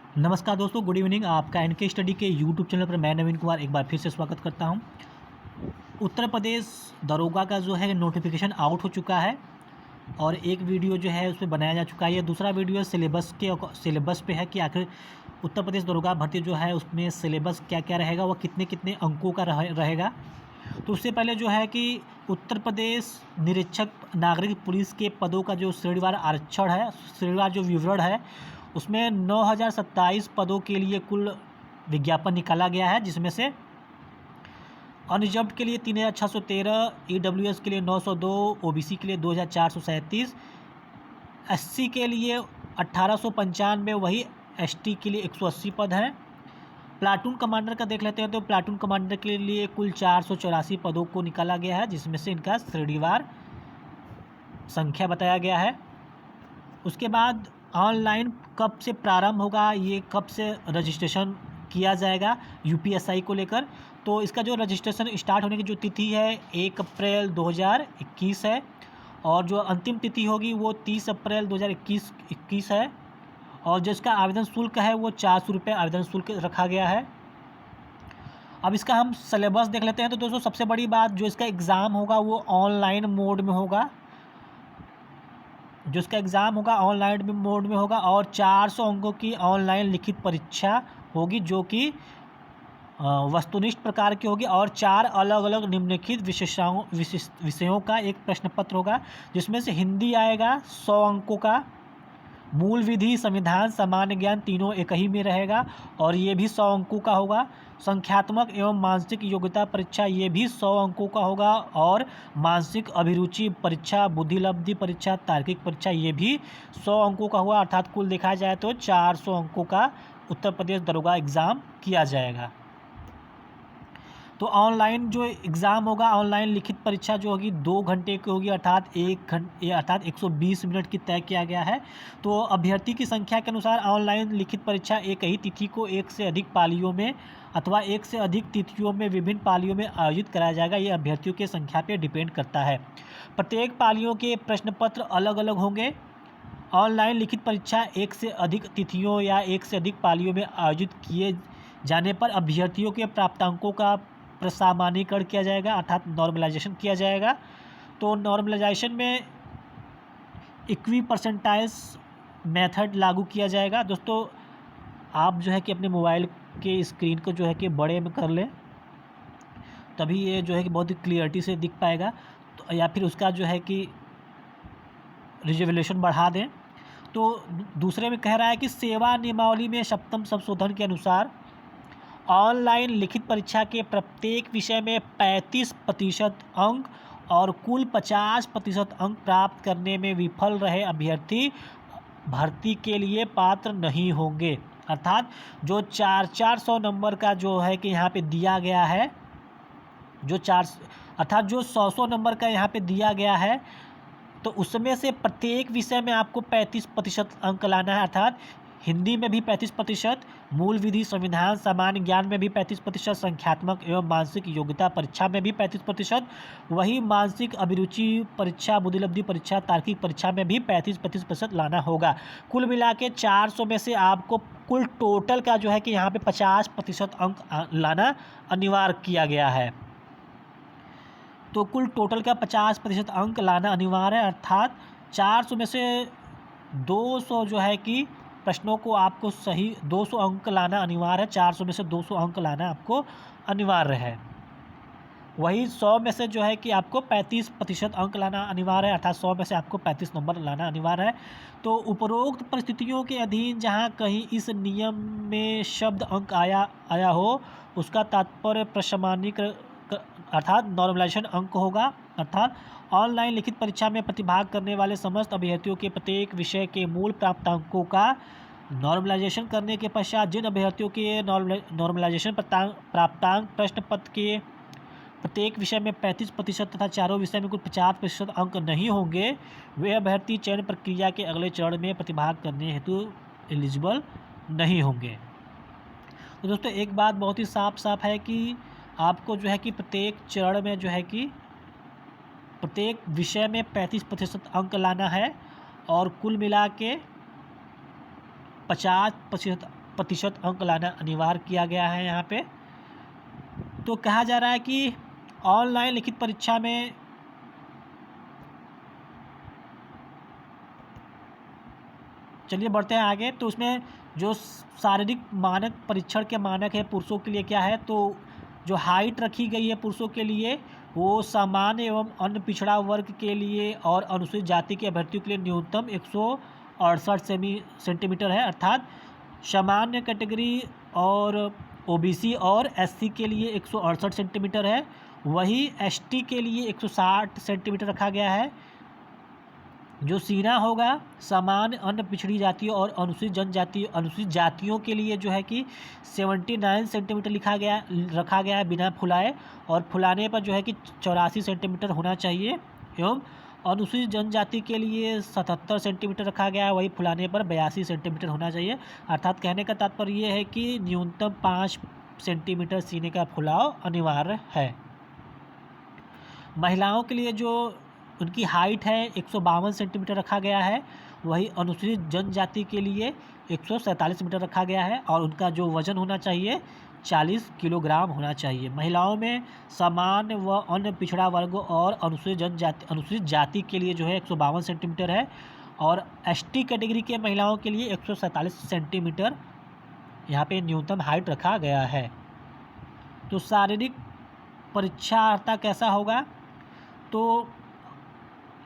नमस्कार दोस्तों, good evening. आपका एनके स्टडी के यूट्यूब चैनल पर मैं नवीन कुमार एक बार फिर से स्वागत करता हूं। उत्तर प्रदेश दरोगा का जो है नोटिफिकेशन आउट हो चुका है और एक वीडियो जो है उस पर बनाया जा चुका है। ये दूसरा वीडियो सिलेबस पे है कि आखिर उत्तर प्रदेश दरोगा भर्ती जो है उसमें सिलेबस क्या क्या रहेगा, वह कितने कितने अंकों का रहेगा। तो उससे पहले जो है कि उत्तर प्रदेश निरीक्षक नागरिक पुलिस के पदों का जो श्रेणीवार आरक्षण है, श्रेणीवार जो विवरण है, उसमें 9027 पदों के लिए कुल विज्ञापन निकाला गया है, जिसमें से अनरिजर्व्ड के लिए 3613, ईडब्ल्यूएस के लिए 902, ओबीसी के लिए 2437, एससी के लिए 1895, वही एसटी के लिए 180 पद हैं। प्लाटून कमांडर का देख लेते हैं, तो प्लाटून कमांडर के लिए कुल 484 पदों को निकाला गया है, जिसमें से इनका श्रेणीवार संख्या बताया गया है। उसके बाद ऑनलाइन कब से प्रारंभ होगा, ये कब से रजिस्ट्रेशन किया जाएगा यूपीएसआई को लेकर। तो इसका जो रजिस्ट्रेशन स्टार्ट होने की जो तिथि है 1 अप्रैल 2021 है और जो अंतिम तिथि होगी वो 30 अप्रैल 2021 है और जो इसका आवेदन शुल्क है वो 400 रुपये आवेदन शुल्क रखा गया है। अब इसका हम सिलेबस देख लेते हैं। तो दोस्तों सबसे बड़ी बात, जो इसका एग्ज़ाम होगा वो ऑनलाइन मोड में होगा, जो इसका एग्ज़ाम होगा ऑनलाइन मोड में होगा और 400 अंकों की ऑनलाइन लिखित परीक्षा होगी, जो कि वस्तुनिष्ठ प्रकार की होगी और 4 अलग अलग निम्नलिखित विषयों का एक प्रश्न पत्र होगा, जिसमें से हिंदी आएगा 100 अंकों का, मूल विधि, संविधान, सामान्य ज्ञान तीनों एक ही में रहेगा और ये भी 100 अंकों का होगा। संख्यात्मक एवं मानसिक योग्यता परीक्षा ये भी 100 अंकों का होगा और मानसिक अभिरुचि परीक्षा, बुद्धिलब्धि परीक्षा, तार्किक परीक्षा ये भी 100 अंकों का हुआ। अर्थात कुल देखा जाए तो 400 अंकों का उत्तर प्रदेश दरोगा एग्ज़ाम किया जाएगा। तो ऑनलाइन जो एग्ज़ाम होगा, ऑनलाइन लिखित परीक्षा जो होगी 2 घंटे की होगी, अर्थात 120 मिनट की तय किया गया है। तो अभ्यर्थी की संख्या के अनुसार ऑनलाइन लिखित परीक्षा एक ही तिथि को एक से अधिक पालियों में अथवा एक से अधिक तिथियों में विभिन्न पालियों में आयोजित कराया जाएगा। ये अभ्यर्थियों की संख्या पर डिपेंड करता है। प्रत्येक पालियों के प्रश्न पत्र अलग अलग होंगे। ऑनलाइन लिखित परीक्षा एक से अधिक तिथियों या एक से अधिक पालियों में आयोजित किए जाने पर अभ्यर्थियों के प्राप्तांकों का प्रसामान्यीकरण किया जाएगा, अर्थात नॉर्मलाइजेशन किया जाएगा। तो नॉर्मलाइजेशन में इक्वी परसेंटाइज मेथड लागू किया जाएगा। दोस्तों आप जो है कि अपने मोबाइल के स्क्रीन को जो है कि बड़े में कर लें, तभी ये जो है कि बहुत ही क्लियरिटी से दिख पाएगा। तो या फिर उसका जो है कि रिजोल्यूशन बढ़ा दें। तो दूसरे में कह रहा है कि सेवा नियमावली में 7वें संशोधन के अनुसार ऑनलाइन लिखित परीक्षा के प्रत्येक विषय में 35% अंक और कुल 50% अंक प्राप्त करने में विफल रहे अभ्यर्थी भर्ती के लिए पात्र नहीं होंगे। अर्थात जो 400 नंबर का जो है कि यहाँ पे दिया गया है, जो 100 नंबर का यहाँ पे दिया गया है, तो उसमें से प्रत्येक विषय में आपको 35% अंक लाना है। अर्थात हिंदी में भी 35%, मूल विधि, संविधान, सामान्य ज्ञान में भी 35%, संख्यात्मक एवं मानसिक योग्यता परीक्षा में भी 35%, वही मानसिक अभिरुचि परीक्षा, बुद्धिलब्धि परीक्षा, तार्किक परीक्षा में भी 35% लाना होगा। कुल मिला के 400 में से आपको कुल टोटल का जो है कि यहाँ पे 50% अंक लाना अनिवार्य किया गया है। तो कुल टोटल का 50% अंक लाना अनिवार्य है, अर्थात 400 में से 200 जो है कि प्रश्नों को आपको सही 200 अंक लाना अनिवार्य है। 400 में से 200 अंक लाना आपको अनिवार्य है। वही 100 में से जो है कि आपको 35% अंक लाना अनिवार्य है, अर्थात 100 में से आपको 35 नंबर लाना अनिवार्य है। तो उपरोक्त परिस्थितियों के अधीन जहां कहीं इस नियम में शब्द अंक आया हो, उसका तात्पर्य प्रशमानीकरण अर्थात नॉर्मलाइजेशन अंक होगा। अर्थात ऑनलाइन लिखित परीक्षा में प्रतिभाग करने वाले समस्त अभ्यर्थियों के प्रत्येक विषय के मूल प्राप्तांकों का नॉर्मलाइजेशन करने के पश्चात जिन अभ्यर्थियों के नॉर्मलाइजेशन प्राप्तांक प्रश्न पत्र के प्रत्येक विषय में 35% तथा चारों विषय में कुल 50% अंक नहीं होंगे, वे अभ्यर्थी चयन प्रक्रिया के अगले चरण में प्रतिभाग करने हेतु एलिजिबल नहीं होंगे। तो दोस्तों एक बात बहुत ही साफ है कि आपको जो है कि प्रत्येक चरण में जो है कि प्रत्येक विषय में 35% अंक लाना है और कुल मिला के 50% प्रतिशत अंक लाना अनिवार्य किया गया है यहाँ पे। तो कहा जा रहा है कि ऑनलाइन लिखित परीक्षा में चलिए बढ़ते हैं आगे। तो उसमें जो शारीरिक मानक परीक्षण के मानक है पुरुषों के लिए क्या है, तो जो हाइट रखी गई है पुरुषों के लिए वो सामान्य एवं अन्य पिछड़ा वर्ग के लिए और अनुसूचित जाति के अभ्यर्थियों के लिए न्यूनतम 168 सेंटीमीटर है, अर्थात सामान्य कैटेगरी और ओबीसी और एससी के लिए 168 सेंटीमीटर है। वही एसटी के लिए 160 सेंटीमीटर रखा गया है। जो सीना होगा सामान्य अन्य पिछड़ी जातियों और अनुसूचित जातियों के लिए जो है कि 79 सेंटीमीटर रखा गया है बिना फुलाए, और फुलाने पर जो है कि 84 सेंटीमीटर होना चाहिए। एवं अनुसूचित जनजाति के लिए 77 सेंटीमीटर रखा गया है, वही फुलाने पर 82 सेंटीमीटर होना चाहिए। अर्थात कहने का तात्पर्य ये है कि न्यूनतम 5 सेंटीमीटर सीने का फुलाव अनिवार्य है। महिलाओं के लिए जो उनकी हाइट है 152 सेंटीमीटर रखा गया है, वही अनुसूचित जनजाति के लिए 147 मीटर रखा गया है, और उनका जो वजन होना चाहिए 40 किलोग्राम होना चाहिए। महिलाओं में सामान्य व अन्य पिछड़ा वर्ग और अनुसूचित जाति के लिए जो है 152 सेंटीमीटर है, और एसटी कैटेगरी के महिलाओं के लिए 147 सेंटीमीटर यहाँ पे न्यूनतम हाइट रखा गया है। तो शारीरिक परीक्षार्हता कैसा होगा, तो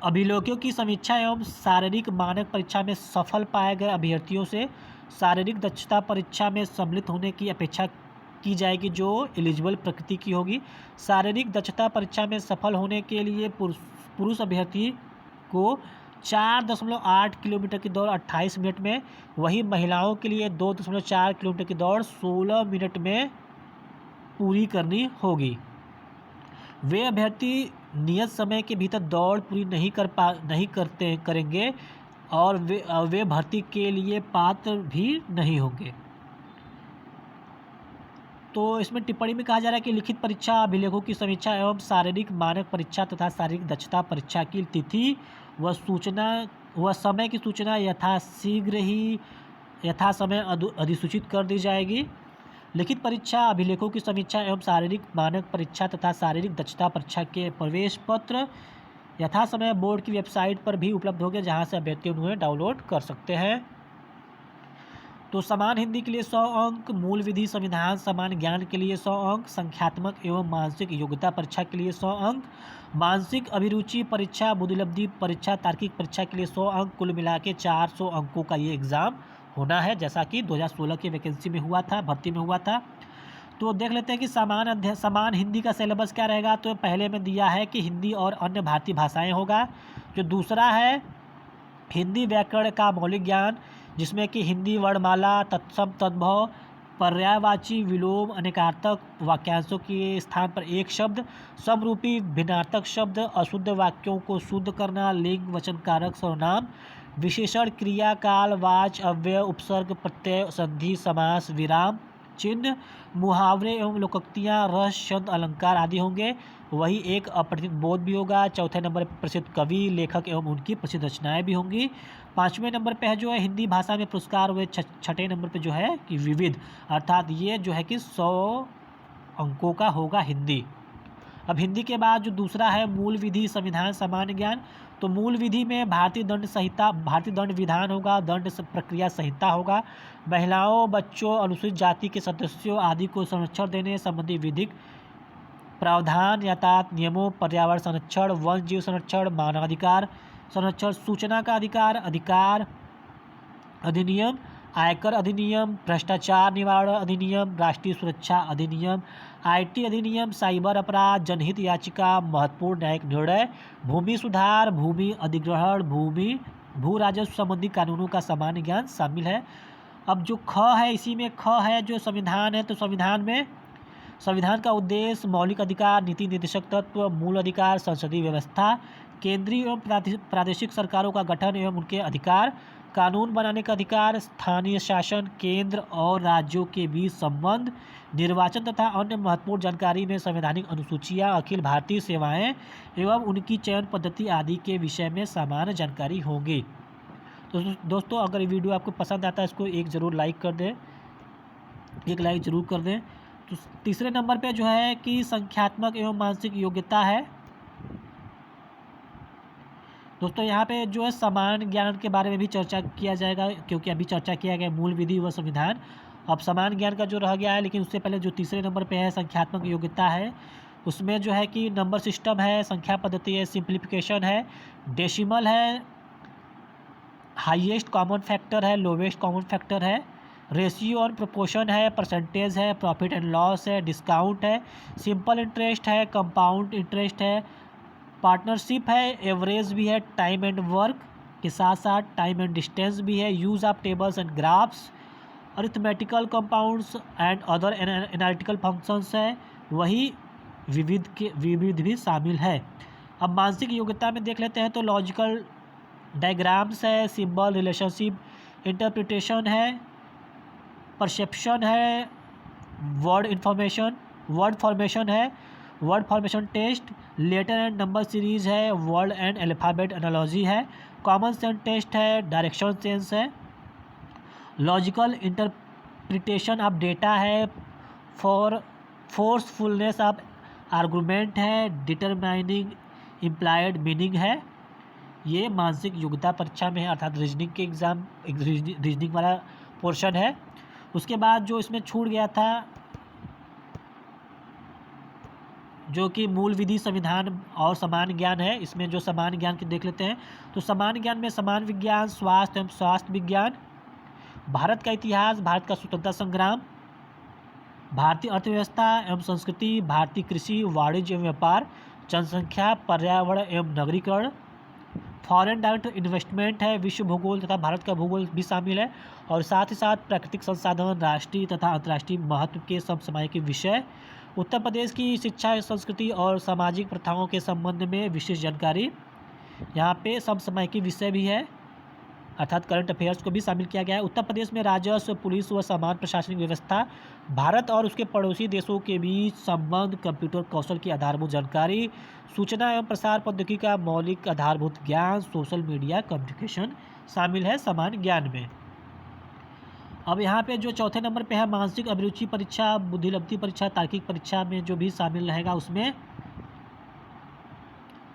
अभिलेखों की समीक्षा एवं शारीरिक मानक परीक्षा में सफल पाए गए अभ्यर्थियों से शारीरिक दक्षता परीक्षा में सम्मिलित होने की अपेक्षा की जाएगी जो एलिजिबल प्रकृति की होगी। शारीरिक दक्षता परीक्षा में सफल होने के लिए पुरुष अभ्यर्थी को 4.8 किलोमीटर की दौड़ 28 मिनट में, वही महिलाओं के लिए 2.4 किलोमीटर की दौड़ 16 मिनट में पूरी करनी होगी। वे अभ्यर्थी नियत समय के भीतर दौड़ पूरी नहीं करेंगे और वे भर्ती के लिए पात्र भी नहीं होंगे। तो इसमें टिप्पणी में कहा जा रहा है कि लिखित परीक्षा अभिलेखों की समीक्षा एवं शारीरिक मानक परीक्षा तथा शारीरिक दक्षता परीक्षा की तिथि व समय की सूचना यथा समय अधिसूचित कर दी जाएगी। लिखित परीक्षा अभिलेखों की समीक्षा एवं शारीरिक मानक परीक्षा तथा शारीरिक दक्षता परीक्षा के प्रवेश पत्र यथा समय बोर्ड की वेबसाइट पर भी उपलब्ध होंगे, जहां से अभ्यर्थी उन्हें डाउनलोड कर सकते हैं। तो समान हिंदी के लिए 100 अंक, मूल विधि संविधान समान ज्ञान के लिए 100 अंक, संख्यात्मक एवं मानसिक योग्यता परीक्षा के लिए 100 अंक, मानसिक अभिरुचि परीक्षा, बुद्धिलब्धि परीक्षा, तार्किक परीक्षा के लिए 100 अंक, कुल मिला के 400 अंकों का ये एग्ज़ाम होना है, जैसा कि 2016 की वैकेंसी में हुआ था, भर्ती में हुआ था। तो देख लेते हैं कि समान हिंदी का सिलेबस क्या रहेगा। तो पहले में दिया है कि हिंदी और अन्य भारतीय भाषाएं होगा। जो दूसरा है हिंदी व्याकरण का मौलिक ज्ञान, जिसमें कि हिंदी वर्णमाला, तत्सम तद्भव, पर्यायवाची, विलोम, अनेकार्थक वाक्यांशों के स्थान पर एक शब्द, समरूपी भिन्नार्थक शब्द, अशुद्ध वाक्यों को शुद्ध करना, लिंग वचन कारक सर्वनाम, विशेषण, क्रिया, काल, वाच, अव्यय, उपसर्ग, प्रत्यय, संधि, समास, विराम चिन्ह, मुहावरे एवं लोकोक्तियाँ, रस, छंद, अलंकार आदि होंगे। वही एक अपठित बोध भी होगा। चौथे नंबर पर प्रसिद्ध कवि, लेखक एवं उनकी प्रसिद्ध रचनाएं भी होंगी। पाँचवें नंबर पे है जो है हिंदी भाषा में पुरस्कार हुए। छठे नंबर पे जो है कि विविध, अर्थात ये जो है कि 100 अंकों का होगा हिंदी। अब हिंदी के बाद जो दूसरा है मूल विधि संविधान सामान्य ज्ञान। तो मूल विधि में भारतीय दंड विधान होगा, दंड प्रक्रिया संहिता होगा, महिलाओं, बच्चों, अनुसूचित जाति के सदस्यों आदि को संरक्षण देने संबंधी विधिक प्रावधान, यातायात नियमों, पर्यावरण संरक्षण, वन जीव संरक्षण, मानवाधिकार संरक्षण, सूचना का अधिकार अधिनियम, आयकर अधिनियम, भ्रष्टाचार निवारण अधिनियम, राष्ट्रीय सुरक्षा अधिनियम, आईटी अधिनियम, साइबर अपराध, जनहित याचिका, महत्वपूर्ण न्यायिक निर्णय, भूमि सुधार, भूमि अधिग्रहण, भू राजस्व संबंधी कानूनों का सामान्य ज्ञान शामिल है। अब जो ख है, इसी में ख है जो संविधान है। तो संविधान में संविधान का उद्देश्य, मौलिक अधिकार, नीति निर्देशक तत्व, मूल अधिकार, संसदीय व्यवस्था, केंद्रीय एवं प्रादेशिक सरकारों का गठन एवं उनके अधिकार, कानून बनाने का अधिकार, स्थानीय शासन, केंद्र और राज्यों के बीच संबंध, निर्वाचन तथा अन्य महत्वपूर्ण जानकारी में संवैधानिक अनुसूचियाँ, अखिल भारतीय सेवाएं एवं उनकी चयन पद्धति आदि के विषय में सामान्य जानकारी होगी। तो दोस्तों, अगर ये वीडियो आपको पसंद आता है इसको एक ज़रूर लाइक कर दें। एक लाइक ज़रूर कर दें। तो तीसरे नंबर पे जो है कि संख्यात्मक एवं मानसिक योग्यता है। दोस्तों यहाँ पे जो है समान ज्ञान के बारे में भी चर्चा किया जाएगा, क्योंकि अभी चर्चा किया गया मूल विधि व संविधान। अब समान ज्ञान का जो रह गया है, लेकिन उससे पहले जो तीसरे नंबर पे है संख्यात्मक योग्यता है, उसमें जो है कि नंबर सिस्टम है, संख्या पद्धति है, सिंप्लीफिकेशन है, डेसिमल है, हाईएस्ट कॉमन फैक्टर है, लोवेस्ट कॉमन फैक्टर है, रेशियो और प्रोपोर्शन है, परसेंटेज है, प्रॉफिट एंड लॉस है, डिस्काउंट है, सिंपल इंटरेस्ट है, कंपाउंड इंटरेस्ट है, पार्टनरशिप है, एवरेज भी है, टाइम एंड वर्क के साथ साथ टाइम एंड डिस्टेंस भी है, use of tables and graphs, arithmetical compounds and other analytical functions है, वही विविध भी शामिल है। अब मानसिक योग्यता में देख लेते हैं तो लॉजिकल डायग्राम्स है, सिंबल रिलेशनशिप, इंटरप्रिटेशन है, परसेप्शन है, वर्ड फॉर्मेशन है, word formation test, letter and number series है, वर्ड एंड अल्फ़ाबेट एनालॉजी है, कॉमन सेंस टेस्ट है, डायरेक्शन सेंस है, लॉजिकल इंटरप्रिटेशन ऑफ डेटा है, फोर्सफुलनेस ऑफ आर्गूमेंट है, डिटरमाइनिंग इम्प्लाइड मीनिंग है। ये मानसिक योग्यता परीक्षा में है, अर्थात रीजनिंग के एग्ज़ाम रीजनिंग वाला पोर्शन है। उसके बाद जो इसमें छूट गया था, जो कि मूल विधि संविधान और समान ज्ञान है, इसमें जो समान ज्ञान की देख लेते हैं तो समान ज्ञान में समान विज्ञान, स्वास्थ्य एवं स्वास्थ्य विज्ञान, भारत का इतिहास, भारत का स्वतंत्रता संग्राम, भारतीय अर्थव्यवस्था एवं संस्कृति, भारतीय कृषि, वाणिज्य एवं व्यापार, जनसंख्या, पर्यावरण एवं नगरीकरण, फॉरेन डायरेक्ट इन्वेस्टमेंट है, विश्व भूगोल तथा भारत का भूगोल भी शामिल है, और साथ ही साथ प्राकृतिक संसाधन, राष्ट्रीय तथा अंतर्राष्ट्रीय महत्व के समसामयिक विषय, उत्तर प्रदेश की शिक्षा, संस्कृति और सामाजिक प्रथाओं के संबंध में विशेष जानकारी। यहाँ पे समसामयिक विषय भी है, अर्थात करंट अफेयर्स को भी शामिल किया गया है। उत्तर प्रदेश में राजस्व, पुलिस व समान प्रशासनिक व्यवस्था, भारत और उसके पड़ोसी देशों के बीच संबंध, कंप्यूटर कौशल की आधारभूत जानकारी, सूचना एवं प्रसार प्रौद्योगिकी का मौलिक आधारभूत ज्ञान, सोशल मीडिया कम्युनिकेशन शामिल है समान ज्ञान में। अब यहाँ पे जो चौथे नंबर पे है मानसिक अभिरुचि परीक्षा, बुद्धिलब्धि परीक्षा, तार्किक परीक्षा में जो भी शामिल रहेगा उसमें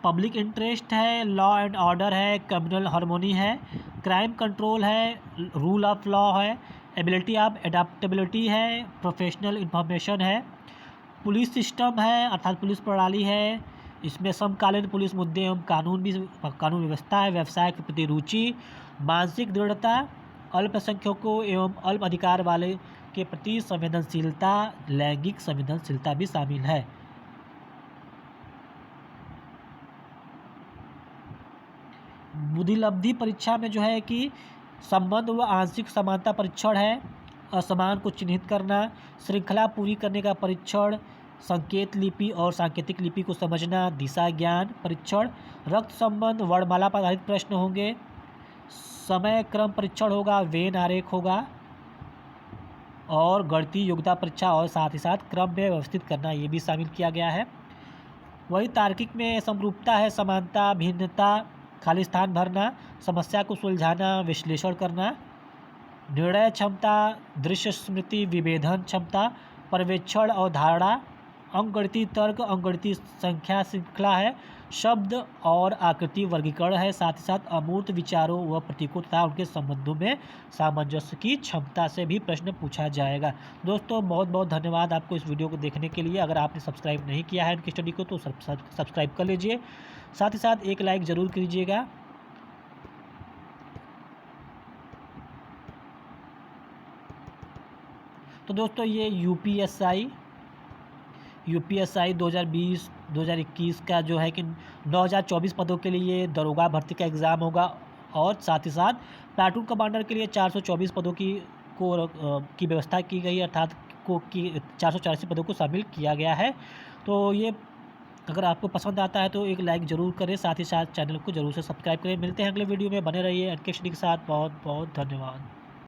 पब्लिक इंटरेस्ट है, लॉ एंड ऑर्डर है, कम्युनल हार्मोनी है, क्राइम कंट्रोल है, रूल ऑफ लॉ है, एबिलिटी ऑफ एडाप्टेबिलिटी है, प्रोफेशनल इंफॉर्मेशन है, पुलिस सिस्टम है अर्थात पुलिस प्रणाली है, इसमें समकालीन पुलिस मुद्दे एवं कानून व्यवस्था है, व्यवसाय के प्रति रुचि, मानसिक दृढ़ता, अल्पसंख्यकों एवं अल्प अधिकार वाले के प्रति संवेदनशीलता, लैंगिक संवेदनशीलता भी शामिल है। बुद्धिलब्धि परीक्षा में जो है कि संबंध व आंशिक समानता परीक्षण है, असमान को चिन्हित करना, श्रृंखला पूरी करने का परीक्षण, संकेत लिपि और सांकेतिक लिपि को समझना, दिशा ज्ञान परीक्षण, रक्त संबंध, वर्णमाला पर आधारित प्रश्न होंगे, समय क्रम परीक्षण होगा, वेन आरेख होगा, और गणितीय योग्यता परीक्षा और साथ ही साथ क्रम में व्यवस्थित करना ये भी शामिल किया गया है। वही तार्किक में समरूपता है, समानता, भिन्नता, खाली स्थान भरना, समस्या को सुलझाना, विश्लेषण करना, निर्णय क्षमता, दृश्य स्मृति, विभेदन क्षमता, पर्यवेक्षण और धारणा, अंकगणितीय तर्क, अंकगणितीय संख्या श्रृंखला है, शब्द और आकृति वर्गीकरण है, साथ ही साथ अमूर्त विचारों व प्रतीकों तथा उनके संबंधों में सामंजस्य की क्षमता से भी प्रश्न पूछा जाएगा। दोस्तों बहुत बहुत धन्यवाद आपको इस वीडियो को देखने के लिए। अगर आपने सब्सक्राइब नहीं किया है इनकी स्टडी को तो सब्सक्राइब कर लीजिए, साथ ही साथ एक लाइक ज़रूर कीजिएगा। तो दोस्तों ये यूपीएसआई 2020-2021 का जो है कि 9024 पदों के लिए दरोगा भर्ती का एग्ज़ाम होगा, और साथ ही साथ प्लाटून कमांडर के लिए 424 पदों की व्यवस्था की गई, अर्थात 484 पदों को शामिल किया गया है। तो ये अगर आपको पसंद आता है तो एक लाइक ज़रूर करें, साथ ही साथ चैनल को ज़रूर से सब्सक्राइब करें। मिलते हैं अगले वीडियो में, बने रहिए एनके स्टडी के साथ। बहुत बहुत धन्यवाद।